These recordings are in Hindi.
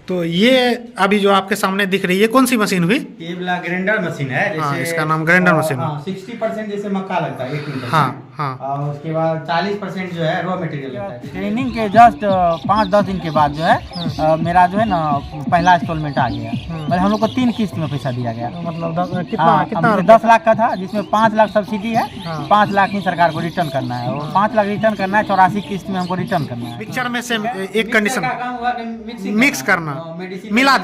तो ये अभी जो आपके सामने दिख रही है कौन सी मशीन हुई? ये वाला ग्राइंडर मशीन है। हाँ, जैसे इसका नाम ग्राइंडर मशीन है। 60% जैसे मक्का लगता है 1 क्विंटल। हाँ हाँ। और उसके बाद 40% जो है रॉ मटेरियल लगता है। ट्रेनिंग के जस्ट 5-10 दिन के बाद जो है मेरा जो है ना पहला इंस्टॉलमेंट आ गया। मतलब हम लोग को 3 किस्त में पैसा दिया गया। मतलब कितना 10 लाख का था, जिसमें 5 लाख सब्सिडी है। 5 लाख ही सरकार को रिटर्न करना है और 5 लाख रिटर्न करना है। 84 किस्त में हमको रिटर्न करना है। मिक्सचर में से एक कंडीशन मिक्स करना, मिला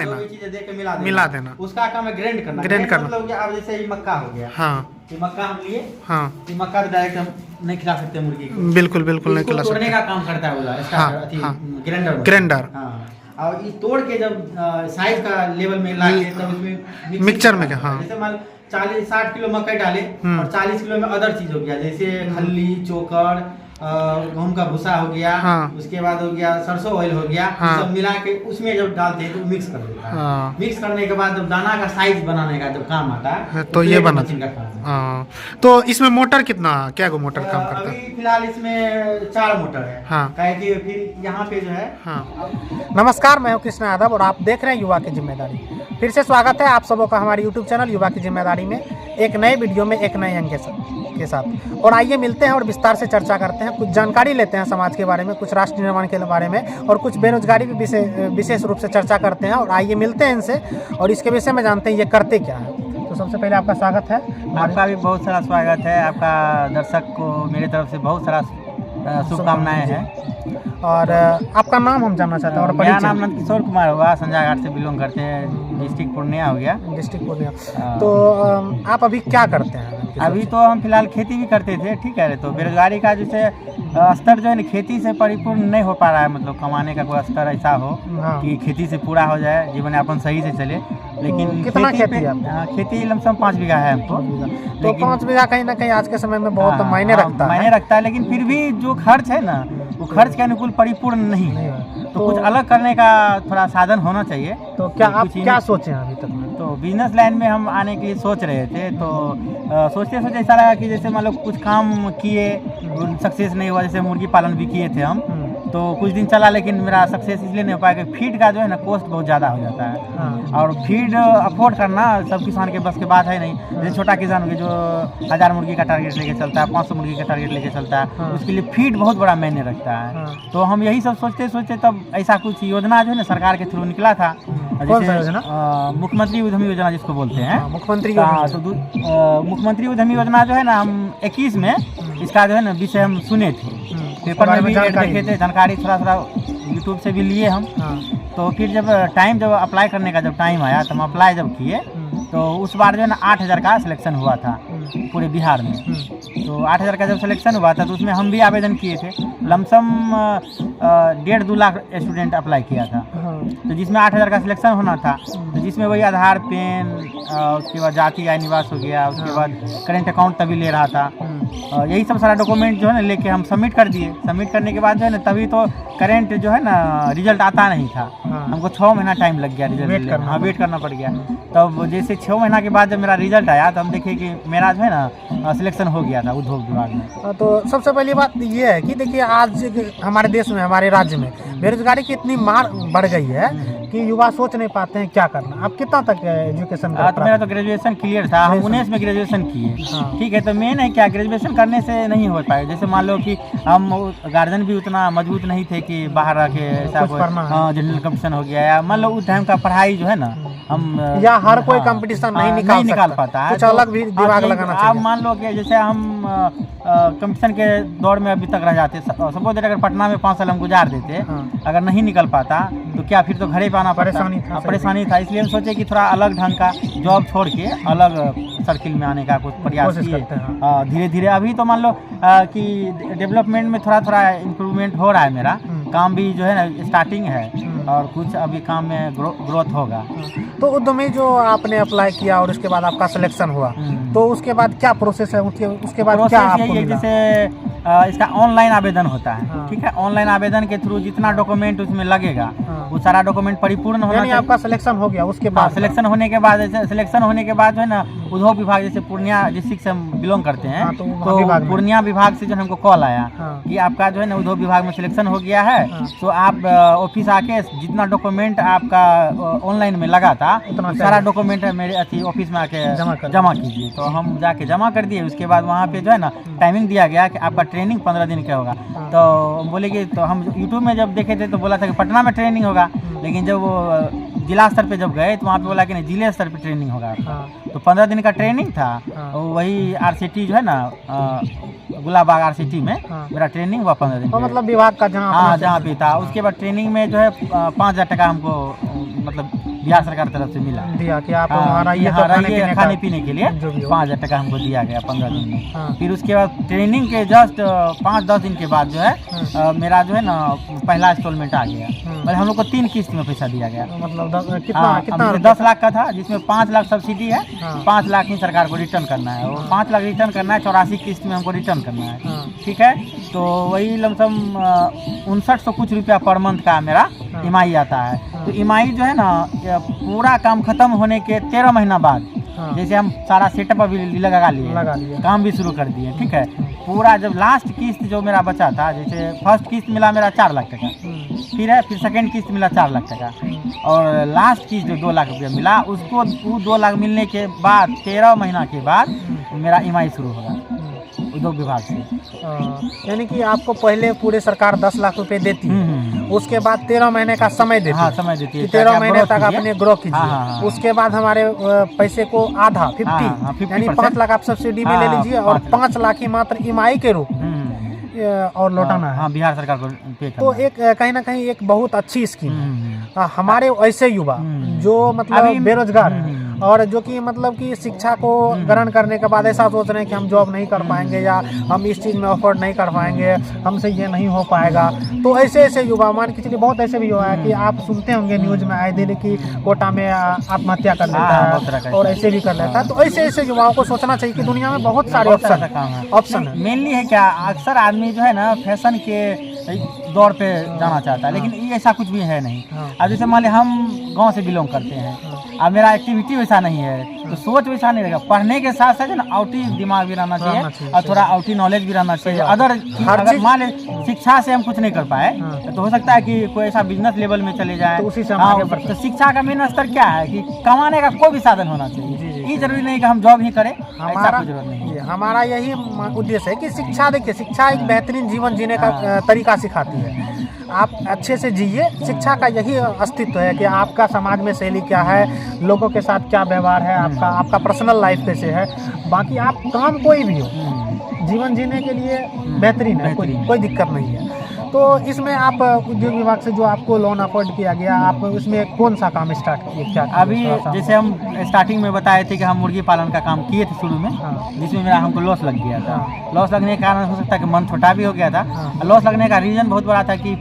मिला देना। उसका काम है ग्राइंड करना। ग्राइंड करना। मतलब अब जैसे ये मक्का हो गया। हाँ, ये मक्का हम लिए। हाँ, ये मक्का तो डायरेक्ट हम नहीं खिला सकते मुर्गी को। बिल्कुल बिल्कुल नहीं खिला तोड़ने सकते। का काम करता है बोला इसका। हाँ, हाँ। Grinder grinder. हाँ, और ये तोड़ के जब साइज का लेवल में ला के तब उसमें मिक्सचर में क्या? हाँ, जैसे मान 40-60 किलो मकई डाले और 40 किलो में अदर चीज हो गया, जैसे खल्ली, चोकर, गेहूं का भूसा हो गया। हाँ। उसके बाद हो गया सरसों ऑयल हो गया। हाँ। सब मिला के उसमें जब डालते हैं तो मिक्स कर देता है। हाँ। मिक्स करने के बाद जब दाना का साइज बनाने का जब काम आता है तो ये बना मशीन का काम है। हाँ। तो इसमें मोटर कितना, क्या को मोटर काम करता है? अभी फिलहाल इसमें 4 मोटर है। हाँ। काहे कि फिर यहाँ पे जो है। हाँ। नमस्कार, मैं हूँ कृष्ण यादव और आप देख रहे हैं युवा की जिम्मेदारी। फिर से स्वागत है आप सबों का हमारे यूट्यूब चैनल युवा की जिम्मेदारी में, एक नए वीडियो में एक नए अंक के साथ। और आइए मिलते हैं और विस्तार से चर्चा करते हैं, कुछ जानकारी लेते हैं समाज के बारे में, कुछ राष्ट्र निर्माण के बारे में और कुछ बेरोजगारी भी विशेष रूप से चर्चा करते हैं। और आइए मिलते हैं इनसे और इसके विषय में जानते हैं ये करते क्या है। तो सबसे पहले आपका स्वागत है। आपका भी बहुत सारा स्वागत है। आपका दर्शक को मेरी तरफ से बहुत सारा शुभकामनाएं हैं। और आपका नाम हम जानना चाहते हैं और मेरा नाम नंद किशोर कुमार हुआ, संजय घाट से बिलोंग करते हैं, डिस्ट्रिक्ट पूर्णिया हो गया। डिस्ट्रिक्ट पूर्णिया। तो आप अभी क्या करते हैं? अभी तो हम फिलहाल खेती भी करते थे, ठीक है। तो बेरोजगारी का जैसे स्तर जो है ना खेती से परिपूर्ण नहीं हो पा रहा है। मतलब कमाने का कोई स्तर ऐसा हो कि खेती से पूरा हो जाए, जीवन यापन सही से चले। लेकिन कितना खेती है? खेती लमसम 5 बीघा है हमको। तो 5 बीघा कहीं ना कहीं आज के समय में बहुत मायने रखता है। लेकिन फिर भी जो खर्च है ना वो खर्च के अनुकूल परिपूर्ण नहीं है। तो कुछ अलग करने का थोड़ा साधन होना चाहिए। तो क्या आप क्या सोचे हैं अभी तक में? तो बिजनेस लाइन में हम आने के लिए सोच रहे थे। तो सोचते सोचते ऐसा लगा कि जैसे मान लो कुछ काम किए, सक्सेस नहीं हुआ। जैसे मुर्गी पालन भी किए थे हम, तो कुछ दिन चला, लेकिन मेरा सक्सेस इसलिए नहीं हो पाया कि फीड का जो है ना कॉस्ट बहुत ज़्यादा हो जाता है। और फीड अफोर्ड करना सब किसान के बस की बात है नहीं। जैसे छोटा किसान हो गया जो 1000 मुर्गी का टारगेट लेके चलता है, 500 मुर्गी का टारगेट लेके चलता है, उसके लिए फीड बहुत बड़ा मायने रखता है। तो हम यही सब सोचते सोचते तब ऐसा कुछ योजना जो है ना सरकार के थ्रू निकला था। जैसे मुख्यमंत्री उद्यमी योजना जिसको बोलते हैं। मुख्यमंत्री उद्यमी योजना जो है ना हम 21 में इसका जो है ना विषय हम सुने थे, पेपर में भी एड देखे थे, जानकारी थोड़ा थोड़ा यूट्यूब से भी लिए हम। तो फिर जब अप्लाई करने का जब टाइम आया तो हम अप्लाई जब किए तो उस बार जो है ना 8000 का सिलेक्शन हुआ था पूरे बिहार में। तो 8000 का जब सिलेक्शन हुआ था तो उसमें हम भी आवेदन किए थे। लमसम 1.5-2 लाख स्टूडेंट अप्लाई किया था। तो जिसमें 8000 का सिलेक्शन होना था, तो जिसमें वही आधार, पेन, उसके बाद जाति आय निवास हो गया, उसके बाद करेंट अकाउंट तभी ले रहा था। यही सब सारा डॉक्यूमेंट जो है ना लेके हम सबमिट कर दिए। सबमिट करने के बाद जो है ना तभी तो करेंट जो है ना रिजल्ट आता नहीं था। हमको 6 महीना टाइम लग गया रिजल्ट वेट करना पड़ गया। तब जैसे 6 महीना के बाद जब मेरा रिजल्ट आया तो हम देखे कि मेरा जो है ना सिलेक्शन हो गया था उद्योग विभाग में। तो सबसे पहली बात ये है कि देखिए आज हमारे देश में, हमारे राज्य में बेरोजगारी की इतनी मार बढ़ गई है कि युवा सोच नहीं पाते हैं क्या करना। आप कितना तक एजुकेशन? तो मेरा तो ग्रेजुएशन क्लियर था, हम 19 में ग्रेजुएशन किए, ठीक है। तो मेन है क्या, ग्रेजुएशन करने से नहीं हो पाए। जैसे मान लो कि हम गार्जियन भी उतना मजबूत नहीं थे कि बाहर आके ऐसा जनरल कंपटीशन हो गया, या मान लो उस टाइम का पढ़ाई जो है ना हम या हर कोई कंपटीशन नहीं निकाल पाता है। कुछ अलग भी दिमाग लगाना चाहिए। आप मान लो कि जैसे हम कंपटीशन के दौर में अभी तक रह जाते, सपोज अगर पटना में 5 साल हम गुजार देते, अगर नहीं निकल पाता तो क्या फिर तो घर ही पाना परेशानी था। इसलिए हम सोचे कि थोड़ा अलग ढंग का जॉब छोड़ के अलग सर्किल में आने का कुछ प्रयास किए धीरे धीरे। अभी तो मान लो कि डेवलपमेंट में थोड़ा थोड़ा इम्प्रूवमेंट हो रहा है। मेरा काम भी जो है ना स्टार्टिंग है और कुछ अभी काम में ग्रोथ होगा। तो उद्यमी जो आपने अप्लाई किया और उसके बाद आपका सिलेक्शन हुआ, तो उसके बाद क्या प्रोसेस है? उसके बाद क्या आपको मिला? जैसे इसका ऑनलाइन आवेदन होता है, ठीक है। ऑनलाइन आवेदन के थ्रू जितना डॉक्यूमेंट उसमें लगेगा वो सारा डॉक्यूमेंट परिपूर्ण होना चाहिए। आपका सिलेक्शन हो गया, उसके बाद सिलेक्शन होने के बाद जो है ना उद्योग विभाग जैसे पूर्णिया डिस्ट्रिक्ट से हम बिलोंग करते हैं, हाँ, तो वहाँ तो विभाग में। पूर्णिया विभाग से जो हमको कॉल आया हाँ। कि आपका जो है ना उद्योग विभाग में सिलेक्शन हो गया है, हाँ। तो आप ऑफिस आके जितना डॉक्यूमेंट आपका ऑनलाइन में लगा था उतना सारा चाहिए। डॉक्यूमेंट मेरे अथी ऑफिस में आके जमा जमा कीजिए। तो हम जाके जमा कर दिए। उसके बाद वहाँ पे जो है ना टाइमिंग दिया गया कि आपका ट्रेनिंग 15 दिन का होगा। हाँ। तो बोले कि तो हम यूट्यूब में जब देखे थे तो बोला था कि पटना में ट्रेनिंग होगा, लेकिन जब वो जिला स्तर पे जब गए तो वहाँ पे बोला कि नहीं जिले स्तर पे ट्रेनिंग होगा आपका। हाँ। तो 15 दिन का ट्रेनिंग था। हाँ। और वही RCT जो है ना गुलाबाग RCT में हाँ। मेरा ट्रेनिंग हुआ 15 दिन तो पे। मतलब विभाग का जहाँ हाँ अपना- जहाँ पे था। उसके बाद ट्रेनिंग में जो है 5,000 टका हमको मतलब बिहार सरकार तरफ से मिला। दिया कि आप हाँ, वहाँ रहिए तो यहाँ खाने रहिए, पीने खाने का पीने के लिए जो भी हो। 5,000 टका हमको दिया गया 15 दिन में। हाँ। फिर उसके बाद ट्रेनिंग के जस्ट 5-10 दिन के बाद जो है मेरा जो है ना पहला इंस्टॉलमेंट आ गया। मतलब हम लोग को 3 किस्त में पैसा दिया गया। मतलब कितना हाँ, कितना अब रुपया? 10 लाख का था जिसमें 5 लाख सब्सिडी है, हाँ। 5 लाख ही सरकार को रिटर्न करना है। और 5 लाख रिटर्न करना है, 84 किस्त में हमको रिटर्न करना है। हाँ। ठीक है, तो वही लमसम 5900 कुछ रुपया पर मंथ का मेरा हाँ। EMI आता है। हाँ। तो EMI जो है ना ये पूरा काम खत्म होने के 13 महीना बाद हाँ। जैसे हम सारा सेटअप अभी लगा लगा लिए, लिए। काम भी शुरू कर दिए। ठीक है, पूरा जब लास्ट किस्त जो मेरा बचा था, जैसे फर्स्ट किस्त मिला मेरा 4 लाख टका, फिर सेकंड किस्त मिला 4 लाख टका, और लास्ट किस्त जो 2 लाख रुपया मिला उसको वो 2 लाख मिलने के बाद 13 महीना के बाद मेरा EMI शुरू होगा उद्योग विभाग से। यानी कि आपको पहले पूरे सरकार 10 लाख रुपए देती है, हम्म। उसके बाद 13 महीने का समय देती हाँ है समय देती है कि ताकि 13 आप महीने growth तक कीजिए। अपने ग्रो कीजिए। हाँ, हाँ, हाँ। उसके बाद हमारे पैसे को आधा 50 हाँ, हाँ, 50% यानी 5 लाख आप सब्सिडी में ले हाँ, लीजिए और 5 5 लाख ही मात्र EMI के रूप हम्म। और लौटाना है। हाँ बिहार सरकार को पे करना तो है। एक कहीं ना कहीं एक बहुत अच्छी स्कीम है। हम्म। हमारे ऐसे युवा हम्म। जो मतलब अभी- बेरोजगार हैं हम्म। और जो कि मतलब कि शिक्षा को ग्रहण करने के बाद ऐसा सोच रहे हैं कि हम जॉब नहीं कर पाएंगे या हम इस चीज़ में अफोर्ड नहीं कर पाएंगे, हमसे ये नहीं हो पाएगा। तो ऐसे ऐसे युवा मान के चलिए बहुत ऐसे भी हुआ है कि आप सुनते होंगे न्यूज़ में आए दिन कि कोटा में आत्महत्या कर हाँ, बहुत तरह लेता का है और ऐसे भी कर लेता है। तो ऐसे ऐसे युवाओं को सोचना चाहिए कि दुनिया में बहुत सारे बहुत तरह का ऑप्शन काम है। ऑप्शन है। मेनली है क्या, अक्सर आदमी जो है ना फैशन के दौर पे जाना चाहता है, लेकिन ये ऐसा कुछ भी है नहीं। हाँ। अब जैसे मान ली हम गांव से बिलोंग करते हैं, अब मेरा एक्टिविटी वैसा नहीं है तो सोच वैसा नहीं रहेगा। पढ़ने के साथ साथ ना आउटी दिमाग भी रहना चाहिए और थोड़ा आउटी नॉलेज भी रहना चाहिए। अदर हर अगर चीज- मान ले शिक्षा से हम कुछ नहीं कर पाए हाँ। तो हो सकता है कि कोई ऐसा बिजनेस लेवल में चले जाए। तो उसी से हम हाँ, आगे बढ़ तो शिक्षा का मेन स्तर क्या है कि कमाने का कोई भी साधन होना जी, चाहिए। जी। ये जरूरी नहीं कि हम जॉब ही करें, ऐसा हमारा कोई जरूरत नहीं है। हमारा यही उद्देश्य है कि शिक्षा, देखिए शिक्षा एक बेहतरीन जीवन जीने का तरीका सिखाती है। आप अच्छे से जिए, शिक्षा का यही अस्तित्व है कि आपका समाज में शैली क्या है, लोगों के साथ क्या व्यवहार है, आपका पर्सनल लाइफ कैसे है। बाकी आप काम कोई भी हो, जीवन जीने के लिए बेहतरीन है, कोई बेहतरीन। कोई दिक्कत नहीं है। तो इसमें आप उद्योग विभाग से जो आपको लोन अफोर्ड किया गया, आप उसमें कौन सा काम स्टार्ट किए, क्या किए? अभी थोड़ा सा जैसे हम स्टार्टिंग में बताए थे कि हम मुर्गी पालन का काम किए थे शुरू में, हाँ। जिसमें मेरा हमको लॉस लग गया था। हाँ। लॉस लगने के कारण हो सकता है कि मन छोटा भी हो गया था। हाँ। लॉस लगने का रीजन बहुत बड़ा था कि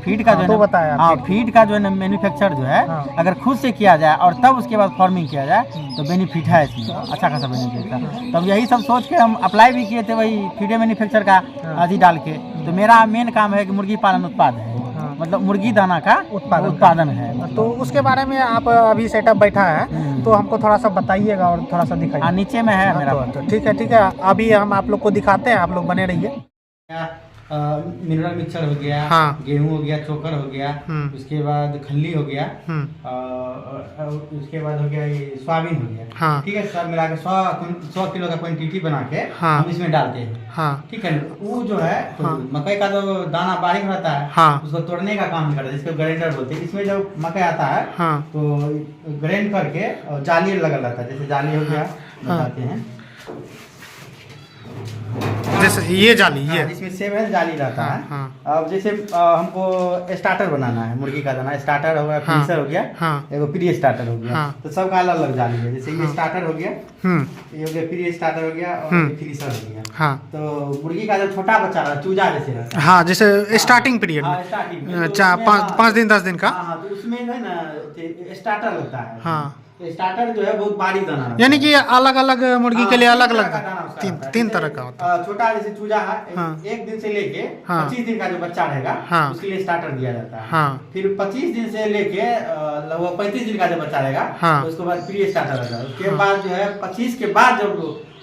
फीड का हाँ, जो तो है बताया हाँ आपने। फीड का जो है ना मैन्युफैक्चर जो है, हाँ। अगर खुद से किया जाए और तब उसके बाद फार्मिंग किया जाए तो बेनिफिट है इसमें, अच्छा खासा बेनिफिट था। तब यही सब सोच के हम अप्लाई भी किए थे वही फीड मैन्युफैक्चर का हाँ। आदि डाल के। तो मेरा मेन काम है कि मुर्गी पालन उत्पाद है, हाँ। मतलब मुर्गी दाना का उत्पादन है। तो उसके बारे में आप अभी सेटअप बैठा है तो हमको थोड़ा सा बताइएगा और थोड़ा सा दिखाइए। नीचे में है मेरा। तो ठीक है, ठीक है, अभी हम आप लोग को दिखाते हैं, आप लोग बने रहिए। मिनरल मिक्सचर हो गया, हाँ। गेहूं हो गया, चोकर हो गया, उसके बाद खल्ली हो गया, उसके बाद हो गया ये सोयाबीन हो गया। हाँ। ठीक है, सब मिला के 100 किलो का क्वांटिटी बना के हाँ। हम इसमें डालते हैं। हाँ। ठीक है, वो जो है तो हाँ। मकई का जो दाना बारीक रहता है, हाँ। उसको तोड़ने का काम करता है, जिसको ग्राइंडर बोलते हैं। इसमें जब मकई आता है हाँ। तो ग्राइंड करके और जाली लगल रहता है, जैसे जाली हो गया बताते हैं। जैसे ये जाली, ये हाँ, जिसमें 7 जाली रहता है। हाँ। अब जैसे हमको स्टार्टर बनाना है मुर्गी का दाना, स्टार्टर हो गया, फिनिशर हो गया, हाँ। एगो प्री स्टार्टर हो गया। हाँ। तो सबका अलग अलग जाली है। जैसे ये स्टार्टर हो गया, हम्म ये हो गया प्री स्टार्टर हो गया और ये फिनिशर हो गया। हाँ। तो मुर्गी का जो छोटा बच्चा रहता है, चूजा जैसे रहता है, हाँ, जैसे स्टार्टिंग पीरियड हाँ, में स्टार्टिंग में, तो 5 उसमें दिन 10 दिन का। हाँ, तो उसमें जो है ना स्टार्टर लगता है। हाँ। स्टार्टर जो है बहुत बारीक दाना रहता है। यानी कि अलग अलग मुर्गी के लिए हाँ, अलग तीन तरह अलग का दाना उसका रहता है। तीन जैसे, तरह का होता है। छोटा जैसे चूजा है, हाँ। 1 दिन से लेके हाँ। 25 दिन का जो बच्चा रहेगा, हाँ। उसके लिए स्टार्टर दिया जाता है। हाँ। फिर 25 दिन से लेके लगभग 35 दिन का जब बच्चा रहेगा हाँ। तो उसके बाद प्री स्टार्टर रहता है। उसके बाद जो है 25 के बाद जब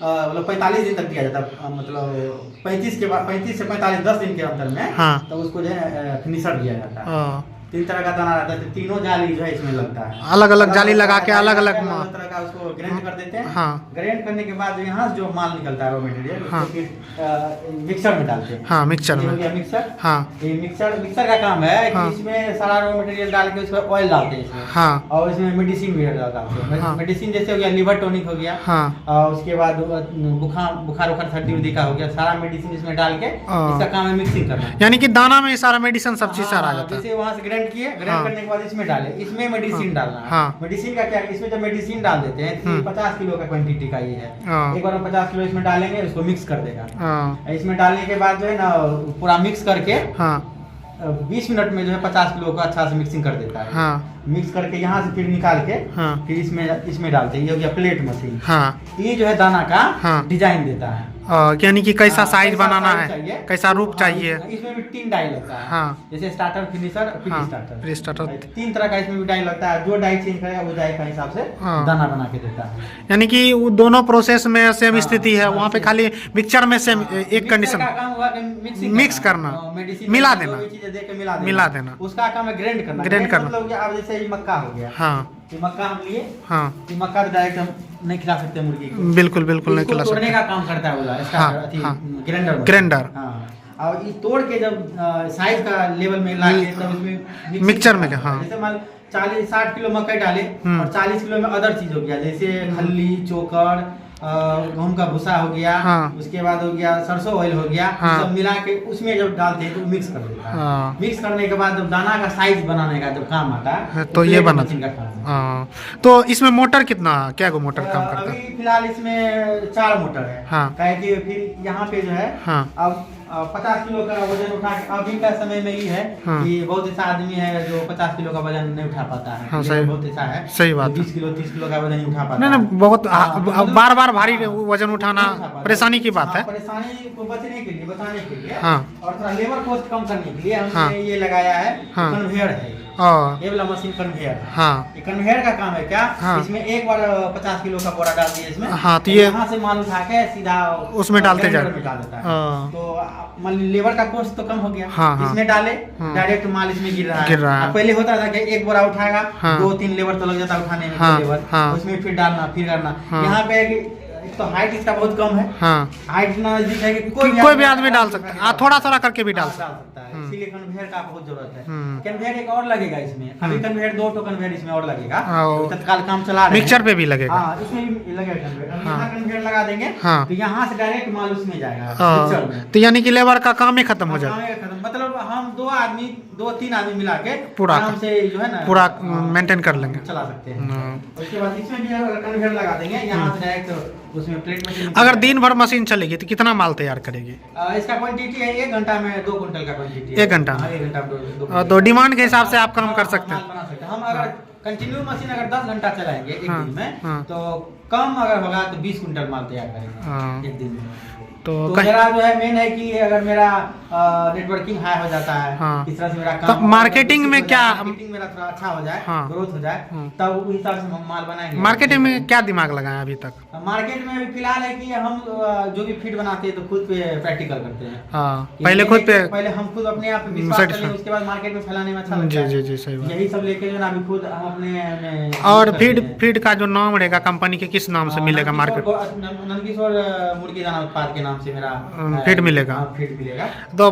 मतलब 45 दिन तक दिया जाता है, मतलब 35 के बाद 35 से 45 10 दिन के अंतर में हाँ। तो उसको जो है फिनिशर दिया जाता है। हाँ। 3 तरह का दाना रहता है, तीनों जाली जो है इसमें लगता है, अलग अलग जाली लगा के अलग अलग तरह का उसको ग्राइंड कर देते हैं। हाँ। ग्राइंड करने के बाद यहाँ से जो माल निकलता है रॉ मटेरियल हाँ। उसको फिर मिक्सर में डालते हैं। हाँ मिक्सचर ये हो में। गया मिक्सर। हाँ। ये मिक्सर का काम है कि हाँ। इसमें सारा रॉ मटेरियल डाल के उसमें ऑयल डालते हैं इसमें। हाँ। और इसमें मेडिसिन भी डालते हैं। हाँ। मेडिसिन जैसे हो गया लिवर टॉनिक हो गया, हाँ। और उसके बाद बुखार सर्दी उर्दी का हो गया, सारा मेडिसिन इसमें डाल के हाँ। इसका काम है मिक्सिंग करना। यानी कि दाना में सारा मेडिसिन सब चीज सारा आ जाता है। जैसे वहाँ से ग्राइंड किए, ग्राइंड हाँ। करने के बाद इसमें डाले, इसमें मेडिसिन डालना है। हाँ। मेडिसिन का क्या, इसमें जब मेडिसिन डाल देते हैं तो 50 किलो का क्वांटिटी का ये है। हाँ। एक बार में 50 किलो इसमें डालेंगे, उसको मिक्स कर देगा। हाँ। इसमें डालने के बाद जो है ना पूरा मिक्स करके हाँ। 20 मिनट में जो है 50 किलो का अच्छा से मिक्सिंग कर देता है। हाँ। मिक्स करके यहाँ से फिर निकाल के हाँ। फिर इसमें डालते हैं। ये हो गया प्लेट मशीन। हाँ। ये जो है दाना का हाँ। डिजाइन देता है। यानी कि कैसा हाँ, साइज कैसा बनाना साइज है, चाहिए, कैसा रूप चाहिए। इसमें भी 3 डाई लगता है। हाँ। जैसे स्टार्टर, फिनिशर, प्री हाँ, स्टार्टर। Pre starter. 3 तरह का इसमें भी डाई लगता है। जो डाई चेंज करेगा वो डाई का हिसाब से हाँ। दाना बना के देता है। यानी कि वो दोनों प्रोसेस में सेम हाँ, स्थिति है। हाँ, वहाँ पे सेम। खाली मिक्सचर में सेम हाँ, एक मिक्सर कंडीशन का काम हुआ कि मिक्स करना, मेडिसिन मिला जो देना। भी चीजें दे के मिला मिला देना। उसका काम है ग्राइंड करना। ग्राइंड करना। मतलब अब जैसे ये मक्का हो गया, हाँ। ये मक्का हम लिए, हाँ। ये मक्का तो डायरेक्ट हम नहीं खिला सकते मुर्गी को। बिल्कुल बिल्कुल नहीं इसको खिला तोड़ने सकते। का काम करता है वो हाँ, हाँ। ग्राइंडर। ग्राइंडर। हाँ। और ये तोड़ के जब साइज का लेवल में ला के तब इसमें मिक्सचर में हाँ। जैसे मान 40-60 किलो मकई डाले हम्म। और 40 किलो में अदर चीज हो गया, जैसे खल्ली, चोकर, गेहूं का भूसा हो गया। हाँ। उसके बाद हो गया सरसों ऑयल हो गया। हाँ। सब मिला के उसमें जब डालते हैं तो मिक्स कर देता है। हाँ। मिक्स करने के बाद जब दाना का साइज बनाने का जब काम आता है तो ये प्लेट बना मशीन का काम है। हाँ। तो इसमें मोटर कितना, क्या को मोटर काम करता है? अभी फिलहाल इसमें 4 मोटर है। हाँ। काहे कि फिर यहाँ पे जो है हाँ। अब 50 किलो का वजन उठा के अभी का समय में ही है हाँ। कि बहुत ऐसा आदमी है जो 50 किलो का वजन नहीं उठा पाता है। हाँ, ये सही- बहुत ऐसा है, सही बात है। 20 किलो 30 किलो का वजन नहीं उठा पाता नहीं है। नहीं, बहुत मतलब बार बार भारी वजन उठाना नहीं उठा पाता। परेशानी की बात हाँ, है। परेशानी को बचने के लिए, बचाने के लिए हाँ। और थोड़ा लेबर कॉस्ट कम करने के लिए हमने हाँ। ये लगाया है। हाँ। कन्वेयर है हाँ। ये वाला मशीन, कन्वेयर। हाँ। ये कन्वेयर का काम है क्या, हाँ। इसमें एक बार 50 किलो का बोरा डाल दिया इसमें। हाँ, तो ये- यहाँ से माल उठा के सीधा उसमें डालते ग्राइंडर जाओ। में डाल देता है। हाँ। तो मान ली लेबर का कॉस्ट तो कम हो गया। हाँ, हाँ। इसमें डाले हाँ। डायरेक्ट माल इसमें गिर रहा है। गिर रहा है। अब पहले होता था कि एक बोरा उठाएगा, हाँ। 2-3 लेबर तो लग जाता उठाने में, हाँ, 2 लेबर। हाँ। उसमें फिर डालना, फिर करना। हाँ। यहाँ पे है कि एक तो हाइट इसका बहुत कम है। हाँ। हाइट इतना नजदीक है कि कोई भी आदमी डाल सकता है। थोड़ा थोड़ा करके भी डाल हाँ, सकता सकता है। हम्म। इसीलिए कन्वेयर का बहुत जरूरत है। हम्म। कन्वेयर एक और लगेगा इसमें। अभी कन्वेयर 2 कन्वेयर इसमें और लगेगा। हाँ, वो- अभी तत्काल काम चला रहे हैं। मिक्सचर पे भी लगेगा। हाँ, इसमें भी लगेगा कन्वेयर। अब हाँ। यहाँ कन्वेयर लगा देंगे हाँ। तो यहाँ से डायरेक्ट माल उसमें जाएगा मिक्सचर में। तो यानी कि लेबर का काम ही खत्म हो जाए, काम ही खत्म। मतलब हम 2-3 आदमी मिला के पूरा आराम से जो है ना पूरा हाँ, मेंटेन कर लेंगे। चला सकते हैं। हाँ। उसके बाद इसमें भी अगर कन्वेयर लगा देंगे यहाँ से डायरेक्ट उसमें प्लेट मशीन। अगर दिन भर मशीन चलेगी तो कितना माल तैयार करेगी? इसका क्वांटिटी है 1 घंटा में 2 कुंटल का क्वांटिटी। 1 घंटा में? हाँ, 1 घंटा में 2 कुंटल। तो डिमांड के हिसाब से आप काम कर सकते माल हैं। बना सकते हैं। हम अगर कंटिन्यू मशीन अगर 10 घंटा चलाएंगे एक हाँ, दिन में हाँ। तो कम अगर होगा तो 20 कुंटल माल तैयार करेंगे हाँ। एक दिन में। तो तो कहीं मेरा जो है मेन है कि अगर मेरा नेटवर्किंग हाई हो जाता है, हाँ। इस तरह से मेरा तो काम मार्केटिंग में क्या- मार्केटिंग मेरा थोड़ा अच्छा हो जाए, हाँ। ग्रोथ हो जाए, हाँ। तब उस हिसाब से हम माल बनाएंगे। मार्केटिंग में क्या दिमाग लगाए अभी तक? मार्केट में अभी फिलहाल है कि हम जो भी फीड बनाते हैं तो खुद पे प्रैक्टिकल करते हैं। हाँ, कि पहले ये खुद है पे। कि पहले हम खुद अपने आप पे विश्वास Satisfied। करें, उसके बाद मार्केट में फैलाने में अच्छा लगता जी है। जी जी, सही बात। यही सब लेके जो है ना अभी खुद हम अपने में और करते फीड हैं। फीड का जो नाम रहेगा कंपनी के, किस नाम से मिलेगा मार्केट? नंदकिशोर मुर्गी दाना उत्पाद के नाम से मेरा फीड मिलेगा। हाँ, फीड मिलेगा। तो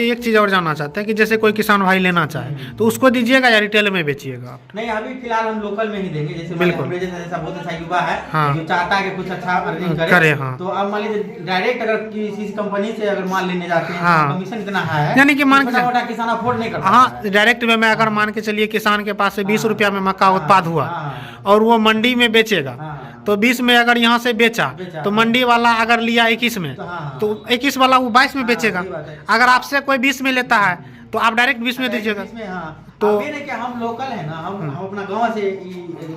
एक चीज़ और जानना चाहते हैं कि जैसे कोई किसान भाई लेना चाहे तो उसको दीजिएगा या रिटेल में बेचिएगा आप? नहीं, अभी फिलहाल हम लोकल में ही देंगे। जैसे बिल्कुल। हमारे जैसा बहुत अच्छा युवा है हाँ। जो चाहता है कि कुछ अच्छा अर्निंग करे, हाँ। तो अब मान लीजिए डायरेक्ट अगर किसी कंपनी से अगर माल लेने जाते हैं हाँ। तो कमीशन इतना है, यानी कि मान के- छोटा-मोटा किसान अफोर्ड नहीं कर पाता हाँ, है। डायरेक्ट वे में अगर मान के चलिए किसान के पास से 20 हाँ। रुपया में मक्का हाँ, उत्पाद हुआ हाँ। और वो मंडी में बेचेगा, हाँ। तो 20 में अगर यहाँ से बेचा बेचा, तो मंडी वाला अगर लिया 21 में तो हाँ। तो 21 वाला वो 22 में हाँ, बेचेगा। सही बात है। अगर आपसे कोई 20 में लेता है तो आप डायरेक्ट 20 में दीजिएगा। इसमें हाँ तो अभी नहीं कि हम लोकल है ना, हम अपना गांव से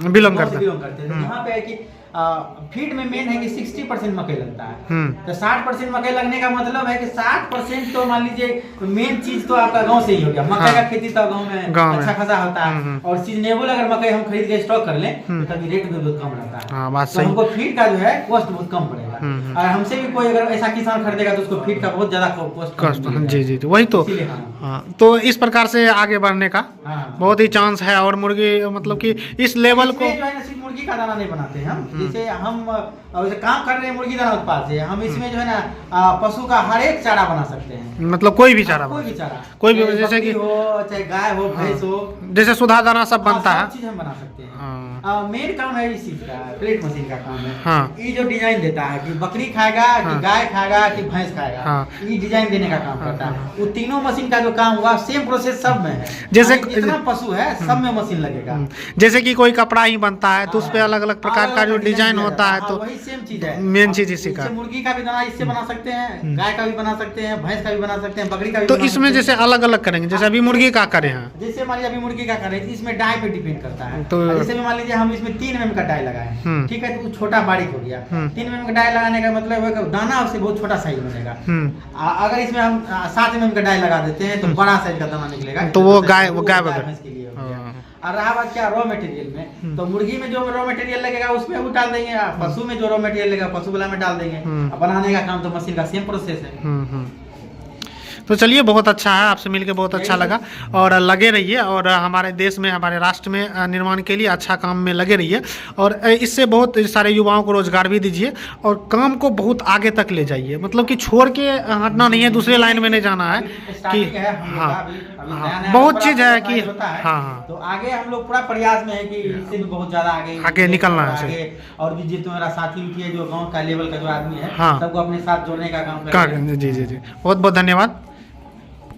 बिलोंग गाँव से करते बिलोंग करते हैं। यहाँ पे है कि फीड में मेन है कि 60% मकई लगता है। हम्म। तो 60% मकई लगने का मतलब है कि 60% तो मान लीजिए मेन चीज तो आपका गांव से ही हो गया। मकई का खेती तो गांव में अच्छा खासा होता है, और सीजनेबल अगर मकई हम खरीद के स्टॉक कर लें तो तभी रेट भी बहुत कम रहता है। हाँ, बात तो सही। हमको फीड का जो है कॉस्ट बहुत कम पड़ेगा। और हमसे भी कोई अगर ऐसा किसान खरीदेगा तो उसको फीड का बहुत ज्यादा कॉस्ट जी जी, वही तो। हाँ, तो इस प्रकार से आगे बढ़ने का बहुत ही चांस है। और मुर्गी मतलब कि इस लेवल को जो है ना, सिर्फ मुर्गी का दाना नहीं बनाते हैं हम। जैसे हम वैसे काम कर रहे हैं मुर्गी दाना उत्पाद से, हम इसमें जो है ना पशु का हर एक चारा बना सकते हैं। मतलब कोई भी चारा, कोई भी चारा, कोई भी, चाहे जैसे कि बकरी हो, चाहे गाय हो, भैंस हो, जैसे सुधा दाना सब बनता है। सब चीज हम बना सकते हैं। हाँ। मेन काम है इस चीज का, प्लेट मशीन का काम है। हाँ। ये जो डिजाइन देता है कि बकरी खाएगा कि गाय खाएगा कि भैंस खाएगा, हाँ। ये डिजाइन देने का काम करता है। वो तीनों मशीन का जो काम हुआ सेम प्रोसेस सब में है। जैसे जितना पशु है सब में मशीन लगेगा। जैसे कि कोई कपड़ा ही बनता है तो उस पे अलग अलग प्रकार का जो डिजाइन होता है, तो वही सेम चीज है। मेन चीज इसी का। मुर्गी का भी दाना इससे बना सकते हैं, गाय का भी बना सकते हैं, भैंस का भी बना सकते हैं, बकरी का भी तो बना इसमें सकते हैं। जैसे अलग अलग करेंगे, जैसे अभी मुर्गी का करें हैं, जैसे मान लीजिए अभी मुर्गी का करें तो इसमें डाई पे डिपेंड करता है। तो जैसे भी मान लीजिए हम इसमें 3 mm का डाई लगाए, ठीक है, तो वो छोटा बारीक हो गया। 3 mm का डाई लगाने का मतलब है कि दाना उससे बहुत छोटा साइज बनेगा। अगर इसमें हम 7 mm का डाई लगा देते हैं तो बड़ा साइज का दाना निकलेगा। तो वो गाय भैंस के लिए हो गया। और रहा बात क्या रॉ मटेरियल में, तो मुर्गी में जो रॉ मटेरियल लगेगा उसमें वो डाल देंगे, पशु में जो रॉ मटेरियल लगेगा पशु वाला में डाल देंगे। अब बनाने का काम तो मशीन का सेम प्रोसेस है। तो चलिए, बहुत अच्छा है, आपसे मिलके बहुत अच्छा लगा। और लगे रहिए, और हमारे देश में, हमारे राष्ट्र में निर्माण के लिए अच्छा काम में लगे रहिए। और इससे बहुत सारे युवाओं को रोजगार भी दीजिए, और काम को बहुत आगे तक ले जाइए। मतलब कि छोड़ के हटना नहीं है, दूसरे लाइन में नहीं जाना है कि हाँ, बहुत चीज़ है कि हाँ, तो आगे हम लोग पूरा प्रयास में है कि इससे भी बहुत ज्यादा आगे निकलना है आगे। और भी जितना मेरा साथी उठी है जो गाँव का लेवल का जो आदमी है, हाँ, सबको अपने साथ जोड़ने का काम कर। जी जी जी, बहुत बहुत धन्यवाद।